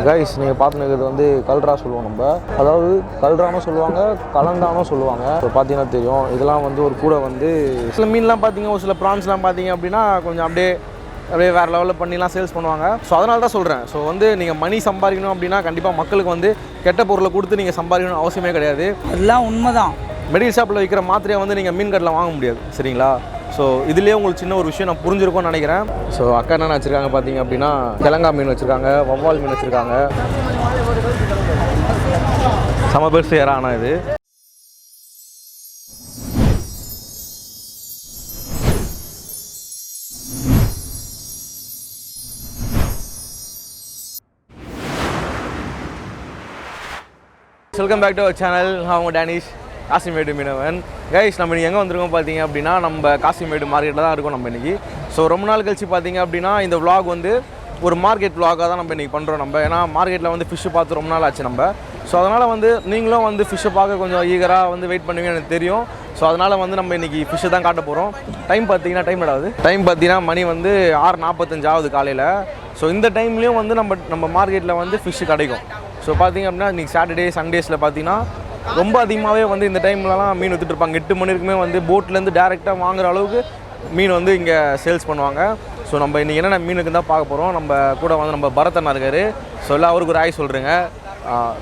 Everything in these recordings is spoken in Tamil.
கைஸ் நீங்கள் பார்த்துனது வந்து கல்ரா சொல்லுவோம் நம்ம, அதாவது கல்ரானும் சொல்லுவாங்க கலண்டானும் சொல்லுவாங்க. ஸோ பார்த்தீங்கன்னா தெரியும் இதெல்லாம் வந்து ஒரு கூட வந்து சில மீன்லாம் பார்த்தீங்க, ஒரு சில ப்ரான்ஸ்லாம் பார்த்தீங்க அப்படின்னா கொஞ்சம் அப்படியே வேறு லெவலில் பண்ணிலாம் சேல்ஸ் பண்ணுவாங்க. ஸோ அதனால தான் சொல்கிறேன். ஸோ வந்து நீங்கள் மணி சம்பாதிக்கணும் அப்படின்னா கண்டிப்பாக மக்களுக்கு வந்து கெட்ட பொருளை கொடுத்து நீங்கள் சம்பாதிக்கணும் அவசியமே கிடையாது. எல்லாம் உண்மைதான். மெடிக்கல் ஷாப்பில் விற்கிற மாத்திரையை வந்து நீங்கள் மீன் கடையில் வாங்க முடியாது, சரிங்களா? ஸோ இதுலேயே உங்களுக்கு சின்ன ஒரு விஷயம் நான் புரிஞ்சிருக்கோன்னு நினைக்கிறேன். ஸோ அக்கா என்னென்ன வச்சுருக்காங்க பார்த்தீங்க அப்படின்னா கிழங்கா மீன் வச்சுருக்காங்க, வவ்வால் மீன் வச்சுருக்காங்க. செம பெருசு ஏறானா இது. Welcome back to our channel. அவங்க Danniesh, Kasimedu Meenavan. கைஸ் நம்ம இன்றைக்கி எங்கே வந்திருக்கோம் பார்த்தீங்க அப்படின்னா நம்ம காசிமேடு மார்க்கெட்டில் தான் இருக்கோம் நம்ம இன்றைக்கி. ஸோ ரொம்ப நாள் கழிச்சு பார்த்தீங்க அப்படின்னா இந்த விலாக் வந்து ஒரு மார்க்கெட் விலாகாக தான் நம்ம இன்றைக்கி பண்ணுறோம். நம்ம ஏன்னா மார்க்கெட்டில் வந்து ஃபிஷ்ஷு பார்த்து ரொம்ப நாள் ஆச்சு நம்ம. ஸோ அதனால் வந்து நீங்களும் வந்து ஃபிஷ்ஷை பார்க்க கொஞ்சம் ஈகராக வந்து வெயிட் பண்ணுவீங்கன்னு எனக்கு தெரியும். ஸோ அதனால் வந்து நம்ம இன்றைக்கி ஃபிஷ்ஷை தான் காட்ட போகிறோம். டைம் பார்த்தீங்கன்னா மணி வந்து 6:45 ஆகுது காலையில். ஸோ இந்த டைம்லேயும் வந்து நம்ம மார்க்கெட்டில் வந்து ஃபிஷ்ஷு கிடைக்கும். ஸோ பார்த்திங்க அப்படின்னா இன்றைக்கி சாட்டர்டே சண்டேஸில் பார்த்தீங்கன்னா ரொம்ப அதிகமாகவே வந்து இந்த டைம்லலாம் மீன் விற்றுட்ருப்பாங்க. 8 மணி இருக்குமே வந்து போட்லேருந்து டேரெக்டாக வாங்குகிற அளவுக்கு மீன் வந்து இங்கே சேல்ஸ் பண்ணுவாங்க. ஸோ நம்ம இன்றைக்கி என்னென்ன மீனுக்கு தான் பார்க்க போகிறோம். நம்ம கூட வந்து நம்ம பரத்தண்ணா இருக்கார். ஸோ எல்லாம் அவருக்கு ஒரு ஆய் சொல்கிறேங்க.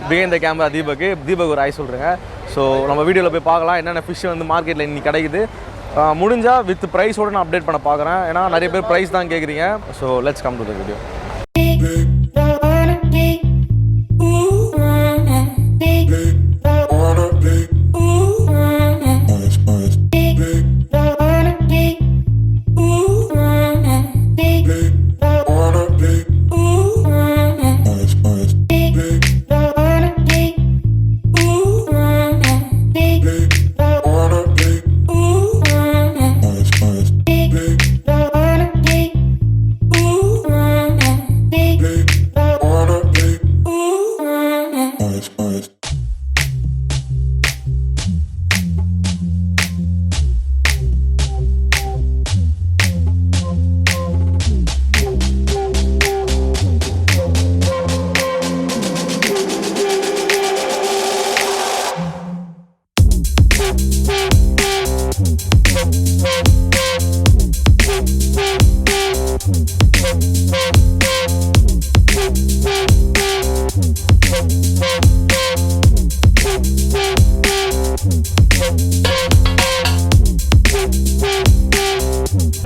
பிஹைண்ட் த கேமரா தீபக் ஒரு ஆய் சொல்கிறேங்க. ஸோ நம்ம வீடியோவில் போய் பார்க்கலாம் என்னென்ன ஃபிஷ் வந்து மார்க்கெட்டில் இன்றைக்கி கிடைக்குது. முடிஞ்சால் வித் ப்ரைஸோடு நான் அப்டேட் பண்ண பார்க்குறேன். ஏன்னா நிறைய பேர் ப்ரைஸ் தான் கேட்குறீங்க. So let's come to the video.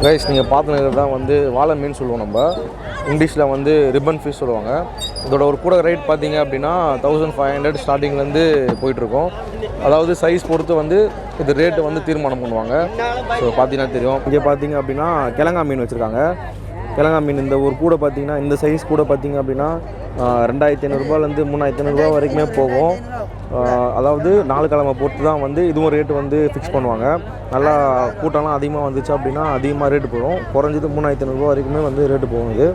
Guys நீங்கள் பார்த்துனது தான் வந்து வாழை மீன் சொல்லுவோம் நம்ம. இங்கிலீஷில் வந்து ரிப்பன் ஃபிஷ் சொல்லுவாங்க. இதோட ஒரு கூட ரேட் பார்த்தீங்க அப்படின்னா 1500 ஸ்டார்டிங்லேருந்து போயிட்டுருக்கோம். அதாவது சைஸ் பொறுத்து வந்து இது ரேட்டு வந்து தீர்மானம் பண்ணுவாங்க. ஸோ பார்த்தீங்கன்னா தெரியும். இங்கே பார்த்தீங்க அப்படின்னா கிழங்கா மீன் வச்சுருக்காங்க. கிழங்கா மீன் இந்த ஒரு கூட பார்த்தீங்கன்னா இந்த சைஸ் கூட பார்த்தீங்க அப்படின்னா 2500 3500 வரைக்குமே போகும். அதாவது 4 கிழமை பொறுத்து தான் வந்து இதுவும் ரேட்டு வந்து ஃபிக்ஸ் பண்ணுவாங்க. நல்லா கூட்டம்லாம் அதிகமாக வந்துச்சு அப்படின்னா அதிகமாக ரேட்டு போகும். குறைஞ்சது 3500 வரைக்குமே வந்து ரேட்டு போகும் இது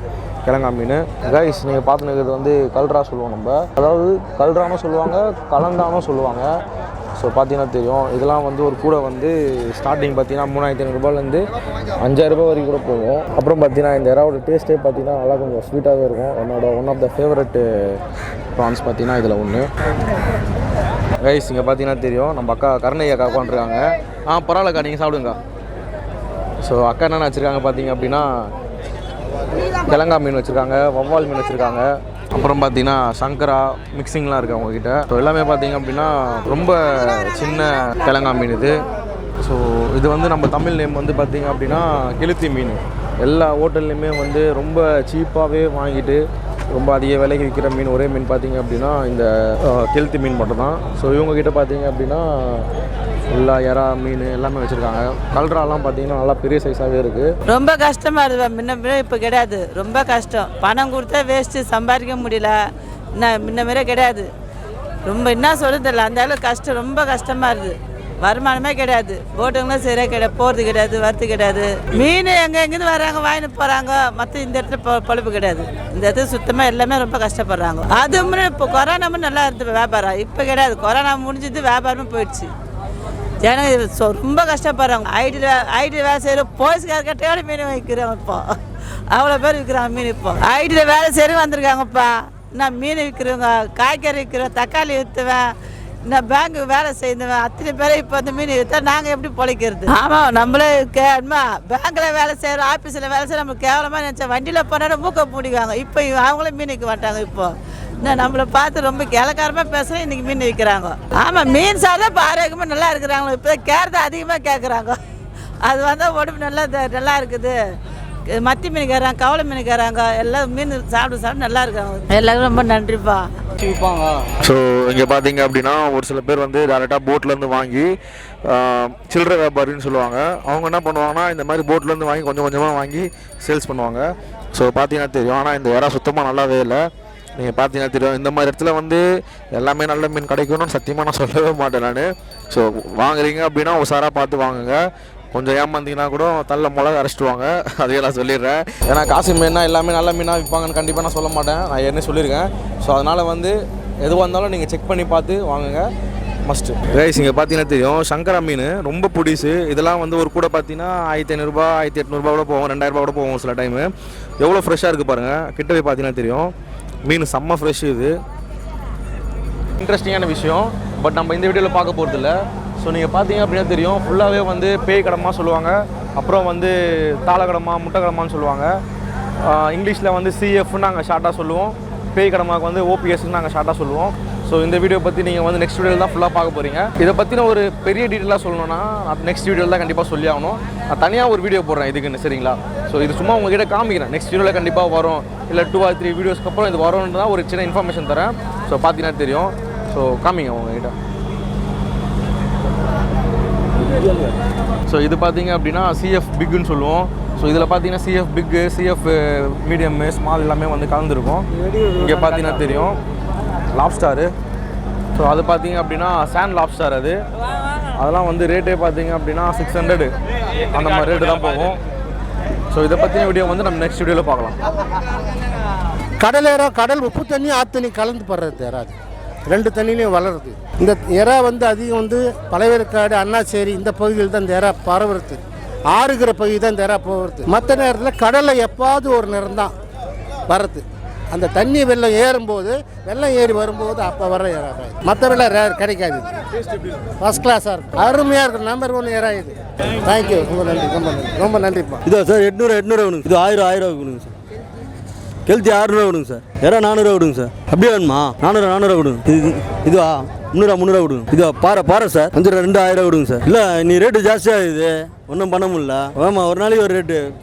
கிழங்கா மீன். கைஸ் நீங்கள் பார்த்துனது வந்து கல்ரா சொல்லுவோம் நம்ம, அதாவது கல்ரானும் சொல்லுவாங்க கலண்டானும் சொல்லுவாங்க. ஸோ பார்த்தீங்கன்னா தெரியும் இதெல்லாம் வந்து ஒரு கூட வந்து ஸ்டார்டிங் பார்த்தீங்கன்னா 3500 5000 வரைக்கும் கூட போகும். அப்புறம் பார்த்தீங்கன்னா இந்த இறாவோட டேஸ்ட்டே பார்த்தீங்கன்னா நல்லா கொஞ்சம் ஸ்வீட்டாகவே இருக்கும். One of the favourite prawns பார்த்தீங்கன்னா இதில் ஒன்று. கைஸ் இங்கே பார்த்தீங்கன்னா தெரியும் நம்ம அக்கா கருணை அக்கா உட்காந்துருக்காங்க. பரவாயில்லக்கா நீங்கள் சாப்பிடுங்க. ஸோ அக்கா என்னென்ன வச்சுருக்காங்க பார்த்தீங்க அப்படின்னா கிழங்கா மீன் வச்சுருக்காங்க, வவ்வால் மீன் வச்சுருக்காங்க. அப்புறம் பார்த்தீங்கன்னா சங்கரா மிக்சிங்லாம் இருக்குது அவங்கக்கிட்ட. ஸோ எல்லாமே பார்த்தீங்க அப்படின்னா ரொம்ப சின்ன கிழங்கா மீன் இது. ஸோ இது வந்து நம்ம தமிழ் நேம் வந்து பார்த்திங்க அப்படின்னா கெளுத்தி மீன். எல்லா ஹோட்டல்லையுமே வந்து ரொம்ப சீப்பாகவே வாங்கிட்டு ரொம்ப அதிக விலைக்கு விற்கிற மீன் ஒரே மீன் பார்த்திங்க அப்படின்னா இந்த கெளுத்தி மீன் மட்டும்தான். ஸோ இவங்கக்கிட்ட பார்த்திங்க அப்படின்னா எல்லா இறா மீன் எல்லாமே வச்சுருக்காங்க. கல்ராலாம் பார்த்தீங்கன்னா நல்லா பெரிய சைஸாகவே இருக்குது. ரொம்ப கஷ்டமாக இருக்குது. முன்ன இப்போ கிடையாது. ரொம்ப கஷ்டம். பணம் கொடுத்தா வேஸ்ட்டு, சம்பாதிக்க முடியல. முன்ன மாரியே கிடையாது. ரொம்ப என்ன சொல்கிறது தெரியல. அந்த அளவுக்கு கஷ்டம், ரொம்ப கஷ்டமாக இருக்குது. வருமானமே கிடையாது. போட்டுங்களும் சரியாக கிடையாது, போகிறது கிடையாது, வரத்து கிடையாது. மீன் எங்கேருந்து வராங்க வாங்கிட்டு போகிறாங்க. மற்ற இந்த இடத்துல பொழப்பு கிடையாது. இந்த இடத்துல சுத்தமாக எல்லாமே ரொம்ப கஷ்டப்படுறாங்க. அது முன்னாடி இப்போ கொரோனா நல்லா இருந்தது வியாபாரம். இப்போ கிடையாது. கொரோனா முடிஞ்சது, வியாபாரமும் போயிடுச்சு. ஏன்னா ரொம்ப கஷ்டப்படுறாங்க. ஐடி வேலை செய்கிற போலீஸ்காரர்கிட்ட மீன் வைக்கிறாங்க. இப்போ அவ்வளோ பேர் விற்கிறாங்க மீன். இப்போ ஐடியில் வேலை செய்ய வந்திருக்காங்கப்பா. நான் மீன் விற்கிறவங்க, காய்கறி விற்கிறேன், தக்காளி விற்றுவேன், நான் பேங்க்கு வேலை செய்வேன். அத்தனை பேரை இப்போ அந்த மீன் விற்றா நாங்கள் எப்படி பிழைக்கிறது? ஆமாம், நம்மளே பேங்க்கில் வேலை செய்கிறோம், ஆஃபீஸில் வேலை செய்கிறோம். நம்மளுக்கு கேவலமாக நினச்சா வண்டியில் போனால் மூக்க மூடிக்குவாங்க. இப்போ அவங்களே மீன் விற்க மாட்டாங்க. இப்போ நான் நம்மளை பார்த்து ரொம்ப கிழக்காரமாக பேசுகிறேன். இன்றைக்கி மீன் விற்கிறாங்க. ஆமாம், மீன் சாப்பிட்டா இப்போ ஆரோக்கியமாக நல்லா இருக்கிறாங்களோ. இப்போ கேரத்தை அதிகமாக கேட்குறாங்க. அது வந்தால் உடம்பு நல்லா இருக்குது. மத்தி மீனுக்காராங்க, கவலை மீனுக்காராங்க, எல்லாம் மீன் சாப்பிட்டு நல்லா இருக்காங்க. எல்லாருக்கும் ரொம்ப நன்றிப்பா. ஸோ இங்கே பார்த்தீங்க அப்படின்னா ஒரு சில பேர் வந்து டேரெக்டாக போட்லேருந்து வாங்கி சில்லறை வியாபாரின்னு சொல்லுவாங்க. அவங்க என்ன பண்ணுவாங்கன்னா இந்த மாதிரி போட்லேருந்து வாங்கி கொஞ்சம் கொஞ்சமாக வாங்கி சேல்ஸ் பண்ணுவாங்க. ஸோ பார்த்தீங்கன்னா தெரியும். ஆனால் இந்த இறா சுத்தமாக நல்லாவே இல்லை. நீங்கள் பார்த்தீங்கன்னா தெரியும். இந்த மாதிரி இடத்துல வந்து எல்லாமே நல்ல மீன் கிடைக்கணும்னு சத்தியமாக நான் சொல்லவே மாட்டேன் நான். ஸோ வாங்குறீங்க அப்படின்னா உஷாராக பார்த்து வாங்குங்க. கொஞ்சம் ஏமாந்தீங்கன்னா கூட தள்ள மிளகா அரைச்சிடுவாங்க. அதையே நான் சொல்லிடுறேன். ஏன்னா காசு மீனா எல்லாமே நல்ல மீனாக விற்பாங்கன்னு கண்டிப்பாக நான் சொல்ல மாட்டேன். நான் ஏற்கனவே சொல்லியிருக்கேன். ஸோ அதனால் வந்து எதுவாக இருந்தாலும் நீங்கள் செக் பண்ணி பார்த்து வாங்குங்க, மஸ்ட்டு. ரைஸ் இங்கே பார்த்தீங்கன்னா தெரியும். சங்கரா மீன் ரொம்ப புடிசு. இதெல்லாம் வந்து ஒரு கூட பார்த்தீங்கன்னா 1500 1800 கூட போகும், 2000 கூட போகும் சில டைமு. எவ்வளோ ஃப்ரெஷ்ஷாக இருக்குது பாருங்கள். கிட்ட போய் பார்த்தீங்கன்னா தெரியும். மீன் செம்ம ஃப்ரெஷ். இது இன்ட்ரெஸ்டிங்கான விஷயம். பட் நம்ம இந்த வீடியோவில் பார்க்க போகிறதில்ல. ஸோ நீங்கள் பார்த்தீங்க அப்படின்னா தெரியும். ஃபுல்லாகவே வந்து பேய் கடமா சொல்லுவாங்க. அப்புறம் வந்து தாளக்கடமா, முட்டை கடமான்னு சொல்லுவாங்க. இங்கிலீஷில் வந்து சிஎஃப்னு நாங்கள் ஷார்ட்டாக சொல்லுவோம். பேய் கடமாவுக்கு வந்து ஓபிஎஸ்ன்னு நாங்கள் ஷார்ட்டாக சொல்லுவோம். ஸோ இந்த வீடியோ பற்றி நீங்கள் வந்து நெக்ஸ்ட் வீடியோவில் தான் ஃபுல்லாக பார்க்க போகிறீங்க. இதை பற்றின ஒரு பெரிய டீட்டெயிலாக சொல்லணும்னா நான் நெக்ஸ்ட் வீடியோவில் தான் கண்டிப்பாக சொல்லி ஆகணும். நான் தனியாக ஒரு வீடியோ போடுறேன் இதுக்குன்னு, சரிங்களா? ஸோ இது சும்மா உங்ககிட்ட காமிக்கிறேன். நெக்ஸ்ட் வீடியோவில் கண்டிப்பாக வரும். இல்லை 2 or 3 வீடியோஸ்க்கு அப்புறம் இது வரும்னு தான் ஒரு சின்ன இன்ஃபர்மேஷன் தரேன். ஸோ பார்த்தீங்கன்னா தெரியும். ஸோ காமிங்க உங்ககிட்ட. ஸோ இது பார்த்தீங்க அப்படின்னா சிஎஃப் பிக்குன்னு சொல்லுவோம். ஸோ இதில் பார்த்தீங்கன்னா சிஎஃப் பிக்கு, சிஎஃப் மீடியம், ஸ்மால் எல்லாமே வந்து கலந்துருக்கும். இங்கே பார்த்தீங்கன்னா தெரியும் லாப்ஸ்டாரு. ஸோ அது பார்த்தீங்க அப்படின்னா சாண்ட் லாப்ஸ்டார். அதெல்லாம் வந்து ரேட்டே பார்த்தீங்க அப்படின்னா 600 அந்த மாதிரி ரேட்டு தான் போகும். ஸோ இதை பற்றின வீடியோ வந்து நம்ம நெக்ஸ்ட் வீடியோவில் பார்க்கலாம். கடல் கடல் உப்பு தண்ணி ஆற்று தண்ணி கலந்து படுறது இறாது. 2 தண்ணிலையும் வளருது. இந்த இறா வந்து அதிகம் வந்து பழவேற்காடு, அண்ணாச்சேரி இந்த பகுதியில் தான் இந்த இறா பரவுறது. ஆறுகிற பகுதி தான் இந்த இறா போகிறது. மற்ற நேரத்தில் கடலில் எப்பாவது ஒரு நேரம் தான் வர்றது. அந்த தண்ணி வெள்ளம் ஏறும்போது, வெள்ளம் ஏறி வரும்போது அப்போ வர இறா. மற்ற வெள்ளம் கிடைக்காது. ஃபஸ்ட் கிளாஸாக இருக்கும், அருமையாக இருக்கும். நம்பர் 1 இறா இது. தேங்க்யூ, ரொம்ப நன்றி, ரொம்ப நன்றி, ரொம்ப நன்றிப்பா. இதோ சார் 800 வேணுங்க. இது 1000 கொடுங்க சார். கெளுத்தி 600 கொடுங்க சார். இறா 400 கொடுங்க சார். அப்படியே வேணுமா? 400 கொடுங்க. இதுவா 300 கொடுங்க. இது பாறை சார். 2000 கொடுங்க சார். இல்லை நீ ரேட்டு ஜாஸ்தியாகுது, ஒன்றும் பண்ண முடியல. ஆமாம், ஒரு நாளைக்கு ஒரு ரேட்டு.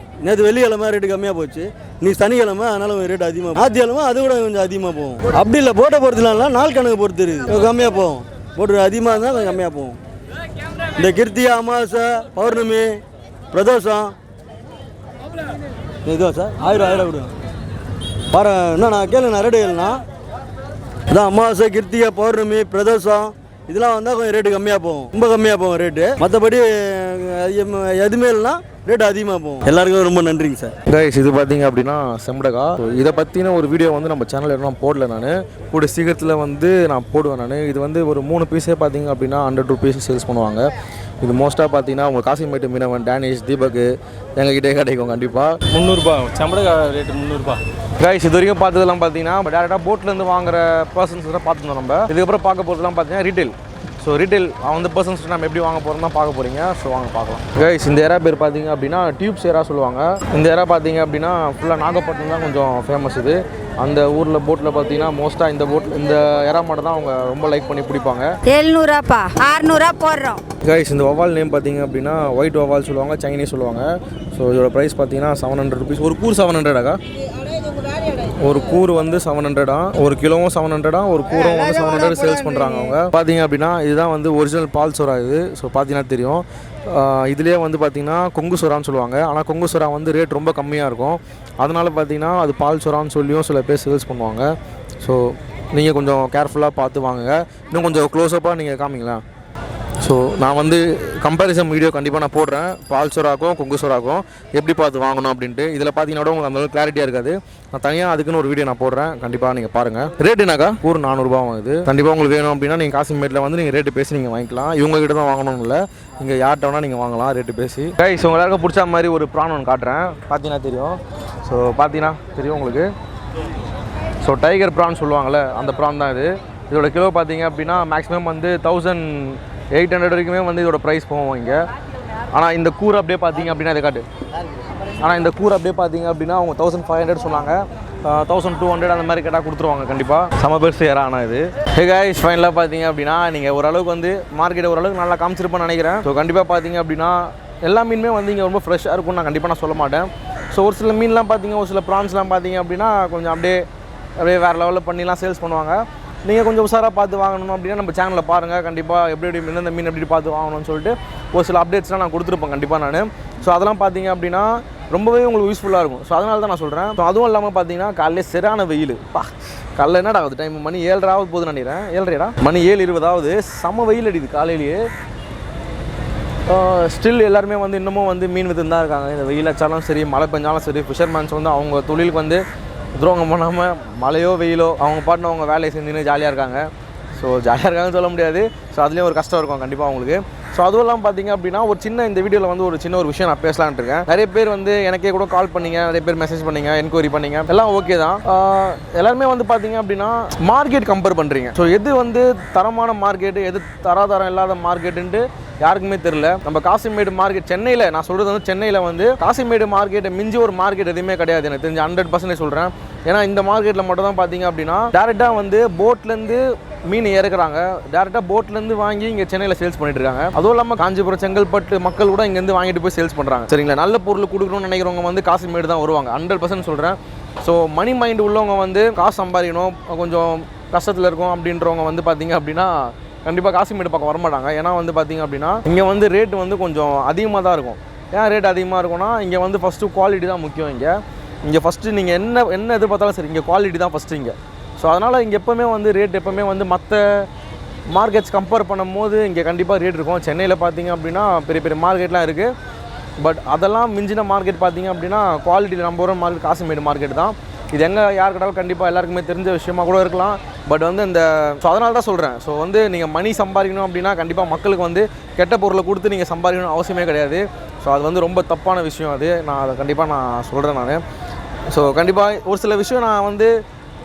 நேற்று வெள்ளிக்கிழமை ரேட்டு கம்மியாக போச்சு, நீ சனிக்கிழமை அதனால ரேட்டு அதிகமாக. ஞாயிற்றுக்கிழமை அது கூட கொஞ்சம் அதிகமாக போகும். அப்படி இல்லை, போட்டை பொறுத்துலாம் நாள் கணக்கு பொறுத்து இருக்குது. கம்மியாக போகும். போட்டு அதிகமாக இருந்தால் கொஞ்சம் கம்மியாக போகும். இந்த கிருத்திகை, அமாவாசை, பௌர்ணமி, பிரதோஷம் இதுவா சார் 1000 கொடுங்க. பாரு என்ன நான் கேளுங்க, நான் ரேட்டு கேளுண்ணா. இதான் அமாவாசை, கிருத்திகை, பௌர்ணமி, பிரதோஷம் இதெல்லாம் வந்தால் கொஞ்சம் ரேட்டு கம்மியாக போகும். ரொம்ப கம்மியாக போகும் ரேட்டு. மற்றபடி எதுவுமே இல்லைனா ரேட்டு அதிகமாக போகும். எல்லாருக்கும் ரொம்ப நன்றிங்க சார். கைஸ் இது பார்த்தீங்க அப்படின்னா செம்படகா. இதை பற்றின ஒரு வீடியோ வந்து நம்ம சேனலில் நான் போடல. நான் கூட சீக்கிரத்தில் வந்து நான் போடுவேன். நான் இது வந்து ஒரு 3 பீஸே பார்த்தீங்க அப்படின்னா 100 rupees சேல்ஸ் பண்ணுவாங்க. இது மோஸ்ட்டாக பார்த்தீங்கன்னா உங்கள் காசிமேட்டு, மீனவன், டேனிஷ், தீபக் எங்ககிட்டே கிடைக்கும் கண்டிப்பாக. 300 செம்படகா ரேட்டு 300. கைஸ் இது வரைக்கும் பார்த்ததெல்லாம் பார்த்தீங்கன்னா டேரெக்டாக போட்லேருந்து வாங்குற பர்சன்ஸ் தான் பார்த்துருந்தோம் நம்ம. இதுக்கப்புறம் பார்க்க போகிறதுலாம் பார்த்தீங்கன்னா ரீட்டைல். ஸோ ரீட்டைல் அந்த பர்சன்ஸ் நம்ம எப்படி வாங்க போகிறோம் தான் பார்க்க போகிறீங்க. ஸோ வாங்க பார்க்கலாம். கைஸ் இந்த ஏரா பேர் பார்த்தீங்க அப்படின்னா டியூப்ஸ் ஏரா சொல்லுவாங்க. இந்த ஏரா பார்த்தீங்க அப்படின்னா ஃபுல்லாக நாகப்பட்டினம் தான் கொஞ்சம் ஃபேமஸ். இது அந்த ஊரில் போட்டில் பார்த்தீங்கன்னா மோஸ்ட்டாக இந்த ஏரா மட்டும் தான் அவங்க ரொம்ப லைக் பண்ணி பிடிப்பாங்க. 700 600 போடுறோம். கைஸ் இந்த வவால் நேம் பார்த்தீங்க அப்படின்னா ஒயிட் வவால் சொல்லுவாங்க, சைனீஸ் சொல்லுவாங்க. ஸோ இதோட ப்ரைஸ் பார்த்தீங்கன்னா 700 rupees. ஒரு கூர் 700 ஒரு கூறு வந்து 700 ஒரு கிலோவும் 700 ஒரு கூரும் வந்து 700 சேல்ஸ் பண்ணுறாங்க அவங்க. பார்த்தீங்க அப்படின்னா இதுதான் வந்து ஒரிஜினல் பால் சொரா இது. ஸோ பார்த்தீங்கன்னா தெரியும். இதுலேயே வந்து பார்த்திங்கன்னா கொங்கு சொரான்னு சொல்லுவாங்க. ஆனால் கொங்கு சொரா வந்து ரேட் ரொம்ப கம்மியாக இருக்கும். அதனால் பார்த்திங்கன்னா அது பால் சொரான்னு சொல்லியும் சில பேர் சேல்ஸ் பண்ணுவாங்க. ஸோ நீங்கள் கொஞ்சம் கேர்ஃபுல்லாக பார்த்து வாங்குங்க. இன்னும் கொஞ்சம் க்ளோஸ்அப்பாக நீங்கள் காமிங்களா. ஸோ நான் வந்து கம்பேரிசன் வீடியோ கண்டிப்பாக நான் போடுறேன். பால் சொராக்கும் கொங்கு சொராக்கும் எப்படி பார்த்து வாங்கணும் அப்படின்ட்டு. இதில் பார்த்தீங்கன்னா கூட உங்களுக்கு அந்த கிளாரிட்டியாக இருக்காது. நான் தனியாக அதுக்குன்னு ஒரு வீடியோ நான் போடுறேன், கண்டிப்பாக நீங்கள் பாருங்கள். ரேட்டுனாக்கா ஒரு 400 வாங்குது. கண்டிப்பாக உங்களுக்கு வேணும் அப்படின்னா நீங்கள் காசிமேட்டில் வந்து நீங்கள் ரேட்டு பேசி நீங்கள் வாங்கிக்கலாம். இவங்ககிட்ட தான் வாங்கணும்னு இல்லை, இங்கே யார்கிட்ட வேணால் நீங்கள் வாங்கலாம் ரேட்டு பேசி. கைஸ் உங்க எல்லாருக்கும் பிடிச்ச மாதிரி ஒரு ப்ரான் ஒன்று காட்டுறேன். பார்த்தீங்கன்னா தெரியும். ஸோ பார்த்தீங்கன்னா தெரியும் உங்களுக்கு. ஸோ டைகர் ப்ரான் சொல்லுவாங்கள்ல அந்த ப்ரான் தான் இது. இதோட கிலோ பார்த்தீங்க அப்படின்னா மேக்ஸிமம் வந்து 1800 வரைக்குமே வந்து இதோட ப்ரைஸ் போவோம் இங்கே. ஆனால் இந்த கூரை அப்படியே பார்த்தீங்க அப்படின்னா இதை காட்டு. ஆனால் இந்த கூரை அப்படியே பார்த்தீங்க அப்படின்னா அவங்க 1500 சொன்னாங்க. 1200 அந்த மாதிரி கேட்டால் கொடுத்துருவாங்க கண்டிப்பாக. செம பெருசு ஏறா. ஆனால் இது கைஸ் ஃபைனலாக பார்த்தீங்க அப்படின்னா நீங்கள் ஓரளவுக்கு வந்து மார்க்கெட்டை ஓரளவுக்கு நல்லா காமிச்சிருப்பேன்னு நினைக்கிறேன். ஸோ கண்டிப்பாக பார்த்தீங்க அப்படின்னா எல்லா மீனுமே வந்து இங்கே ரொம்ப ஃப்ரெஷ்ஷாக இருக்கும்னு நான் கண்டிப்பாக நான் சொல்ல மாட்டேன். ஸோ ஒரு சில மீன்லாம் பார்த்தீங்க, ஒரு சில ப்ரான்ஸ்லாம் பார்த்தீங்க அப்படின்னா கொஞ்சம் அப்படியே வேறு லெவலில் பண்ணிலாம் சேல்ஸ் பண்ணுவாங்க. நீங்கள் கொஞ்சம் உஷாராக பார்த்து வாங்கணும் அப்படின்னா நம்ம சேனலில் பாருங்கள். கண்டிப்பாக எப்படி இந்த மீன் எப்படி பார்த்து வாங்கணும்னு சொல்லிட்டு ஒரு சில அப்டேட்ஸ்லாம் நான் கொடுத்துருப்பேன் கண்டிப்பாக நான். ஸோ அதெல்லாம் பார்த்தீங்க அப்படின்னா ரொம்பவே உங்களுக்கு யூஸ்ஃபுல்லாக இருக்கும். ஸோ அதனால தான் நான் சொல்கிறேன். ஸோ அதுவும் இல்லாமல் பார்த்தீங்கன்னா காலையில் சரியான வெயில். காலையில் என்னடா ஆகுது டைம் மணி 7:30 போகுதுன்னு நினைக்கிறேன். 7:30 மணி 7:20 செம்ம வெயில் அடிக்குது காலையிலேயே. ஸ்டில் எல்லாருமே வந்து இன்னமும் வந்து மீன் வித்துன்னு தான் இருக்காங்க. இந்த வெயில் அடித்தாலும் சரி மழை பெஞ்சாலும் சரி ஃபிஷர்மேன்ஸ் வந்து அவங்க தொழிலுக்கு வந்து துரோகம் பண்ணாமல் மழையோ வெயிலோ அவங்க பாட்டுன்னு அவங்க வேலையை செஞ்சுன்னு ஜாலியாக இருக்காங்க. ஸோ ஜாலியாக இருக்காங்கன்னு சொல்ல முடியாது. ஸோ அதுலேயும் ஒரு கஷ்டம் இருக்கும் கண்டிப்பாக அவங்களுக்கு. ஸோ அதுவும் இல்லாமல் பார்த்தீங்க அப்படின்னா ஒரு சின்ன இந்த வீடியோவில் வந்து ஒரு சின்ன ஒரு விஷயம் நான் பேசலான்ட்டு இருக்கேன். நிறைய பேர் வந்து எனக்கே கூட கால் பண்ணிங்க, நிறைய பேர் மெசேஜ் பண்ணிங்க, என்கொயரி பண்ணிங்க, எல்லாம் ஓகே தான். எல்லாருமே வந்து பார்த்தீங்க அப்படின்னா மார்க்கெட் கம்பேர் பண்ணுறீங்க. ஸோ எது வந்து தரமான மார்க்கெட்டு, எது தராதரம் இல்லாத மார்க்கெட்டுன்ட்டு யாருக்குமே தெரியல. நம்ம காசிமேடு மார்க்கெட் சென்னையில், நான் சொல்கிறது வந்து சென்னையில் வந்து காசிமேடு மார்க்கெட்டை மிஞ்சி ஒரு மார்க்கெட் எதுவுமே கிடையாது எனக்கு தெரிஞ்சு. 100% சொல்கிறேன். ஏன்னா இந்த மார்க்கெட்டில் மட்டும் தான் பார்த்தீங்க அப்படின்னா டேரெக்டாக வந்து போட்லேருந்து மீன் இறக்குறாங்க. டேரெக்டாக போட்லேருந்து வாங்கி இங்கே சென்னையில் சேல்ஸ் பண்ணிட்டு இருக்காங்க. அதுவும் இல்லாமல் காஞ்சிபுரம் செங்கல்பட்டு மக்கள் கூட இங்கேருந்து வாங்கிட்டு போய் சேல்ஸ் பண்ணுறாங்க. சரிங்களா, நல்ல பொருள் கொடுக்கணும்னு நினைக்கிறவங்க வந்து காசிமேடு தான் வருவாங்க. 100% சொல்கிறேன். ஸோ மணி மைண்டு உள்ளவங்க வந்து காசு சம்பாதிக்கணும், கொஞ்சம் கஷ்டத்தில் இருக்கும் அப்படின்றவங்க வந்து பார்த்தீங்க அப்படின்னா கண்டிப்பாக காசிமேடு பக்கம் வரமாட்டாங்க. ஏன்னா வந்து பார்த்தீங்க அப்படின்னா இங்கே வந்து ரேட்டு வந்து கொஞ்சம் அதிகமாக தான் இருக்கும். ஏன் ரேட் அதிகமாக இருக்கும்னா இங்கே வந்து ஃபஸ்ட்டு குவாலிட்டி தான் முக்கியம். இங்கே ஃபஸ்ட்டு நீங்கள் என்ன எதிர்பார்த்தாலும் சரி இங்கே குவாலிட்டி தான் ஃபஸ்ட்டு இங்கே. ஸோ அதனால் இங்கே எப்போவுமே வந்து ரேட் எப்போவுமே வந்து மற்ற மார்க்கெட்ஸ் கம்பேர் பண்ணும் போது இங்கே கண்டிப்பாக ரேட் இருக்கும். சென்னையில் பார்த்தீங்க அப்படின்னா பெரிய பெரிய மார்க்கெட்லாம் இருக்குது. பட் அதெல்லாம் மிஞ்சின மார்க்கெட் பார்த்தீங்க அப்படின்னா குவாலிட்டியில் நம்பர் 1 மார்க்கெட் காசிமேடு மார்க்கெட் தான். இது எங்கே யார் கேட்டாலும் கண்டிப்பாக எல்லாருக்குமே தெரிஞ்ச விஷயமா கூட இருக்கலாம். பட் வந்து இந்த ஸோ அதனால தான் சொல்கிறேன். ஸோ வந்து நீங்கள் மணி சம்பாதிக்கணும் அப்படின்னா கண்டிப்பாக மக்களுக்கு வந்து கெட்ட பொருளை கொடுத்து நீங்கள் சம்பாதிக்கணும்னு அவசியமே கிடையாது. ஸோ அது வந்து ரொம்ப தப்பான விஷயம். அது நான் அதை கண்டிப்பாக நான் சொல்கிறேன் நான். ஸோ கண்டிப்பாக ஒரு சில விஷயம் நான் வந்து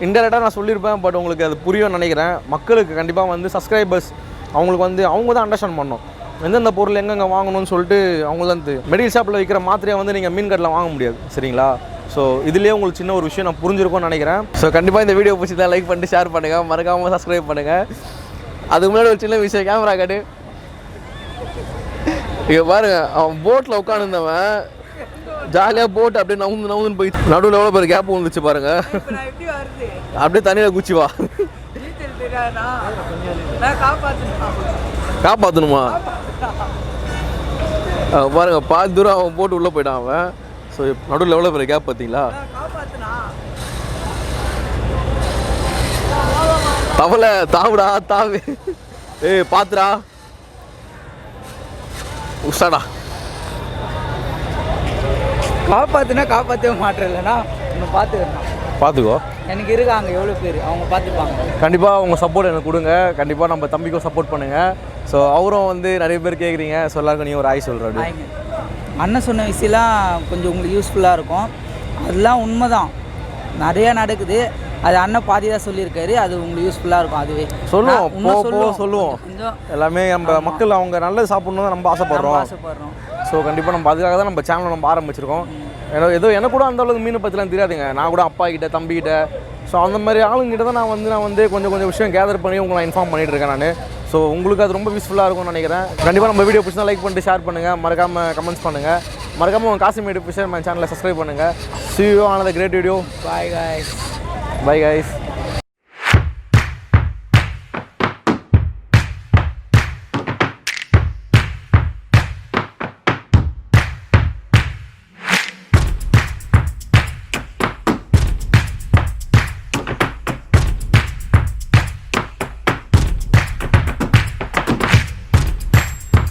இன்டெரக்டாக நான் சொல்லியிருப்பேன். பட் உங்களுக்கு அது புரியும்னு நினைக்கிறேன். மக்களுக்கு கண்டிப்பாக வந்து சப்ஸ்கிரைபர்ஸ் அவங்களுக்கு வந்து அவங்க தான் அண்டர்ஸ்டாண்ட் பண்ணணும் எந்தெந்த பொருள் எங்கெங்கே வாங்கணும்னு சொல்லிட்டு. அவங்க தான் மெடிக்கல் ஷாப்பில் விற்கிற மாத்திரையை வந்து நீங்கள் மீன் கடையில் வாங்க முடியாது. சரிங்களா. ஸோ இதுலேயே உங்களுக்கு சின்ன ஒரு விஷயம் நான் புரிஞ்சிருக்கும்னு நினைக்கிறேன். ஸோ கண்டிப்பாக இந்த வீடியோ பிடிச்சி தான் லைக் பண்ணிட்டு ஷேர் பண்ணுங்கள், மறக்காமல் சப்ஸ்கிரைப் பண்ணுங்கள். அதுக்கு முன்னாடி ஒரு சின்ன விஷயம், கேமரா காட்டு. இங்கே பாருங்க, அவன் போட்டில் உட்காந்துருந்தவன் ஜாலியாக போட்டு அப்படியே நவுந்துன்னு போய் நடுவில் எவ்வளோ பேர் கேப் வந்துச்சு பாருங்க. அப்படியே தண்ணியில் குச்சி வா. காப்பாற்றணுமா பாருங்க, பாதி தூரம் அவன் போட்டு உள்ளே போயிட்டான் அவன். ஸோ நடுவில் எவ்வளோ பெரிய கேப் பார்த்தீங்களா. தவளை தாவுடா தாவு. பாத்துடா உஷாடா. காப்பாற்றவே மாட்டேன். இல்லைன்னா ஒன்று பார்த்துக்கோ. எனக்கு இருக்காங்க எவ்வளோ பேர், அவங்க பார்த்துப்பாங்க. கண்டிப்பாக உங்கள் சப்போர்ட் எனக்கு கொடுங்க. கண்டிப்பாக நம்ம தம்பிக்கும் சப்போர்ட் பண்ணுங்கள். ஸோ அவரும் வந்து நிறைய பேர் கேட்குறீங்க. ஸோ எல்லாருக்கும் நீங்கள் ஒரு ஆய் சொல்கிறாரு. அண்ணன் சொன்ன விஷயம்லாம் கொஞ்சம் உங்களுக்கு யூஸ்ஃபுல்லாக இருக்கும். அதெல்லாம் உண்மை தான், நிறையா நடக்குது. அது அண்ணன் பாதி தான் சொல்லியிருக்காரு. அது உங்களுக்கு யூஸ்ஃபுல்லாக இருக்கும். அதுவே சொல்லுவோம். எல்லாமே நம்ம மக்கள் அவங்க நல்லது சாப்பிட்ணும் நம்ம ஆசைப்படுறோம். ஸோ கண்டிப்பாக நம்ம அதுக்காக தான் நம்ம சேனலை நம்ம ஆரம்பிச்சிருக்கோம். ஏதோ எனக்கு கூட அந்த அளவுக்கு மீனை பற்றிலாம் தெரியாதுங்க. நான் கூட அப்பா கிட்ட தம்பிக்கிட்ட ஸோ அந்த மாதிரி ஆளுங்கிட்ட தான் நான் வந்து கொஞ்சம் விஷயம் கேதர் பண்ணி உங்களை இன்ஃபார்ம் பண்ணிகிட்டு இருக்கேன் நான். ஸோ உங்களுக்கு அது ரொம்ப யூஸ்ஃபுல்லாக இருக்கும்னு நினைக்கிறேன். கண்டிப்பாக நம்ம வீடியோ பிடிச்சா லைக் பண்ணிட்டு ஷேர் பண்ணுங்கள், மறக்காமல் கமெண்ட்ஸ் பண்ணுங்கள், மறக்காமல் உங்கள் காசிமேடு ஃபிஷர்மேன் சேனலை சப்ஸ்கிரைப் பண்ணுங்கள். See you on another great video. Bye guys. Bye guys.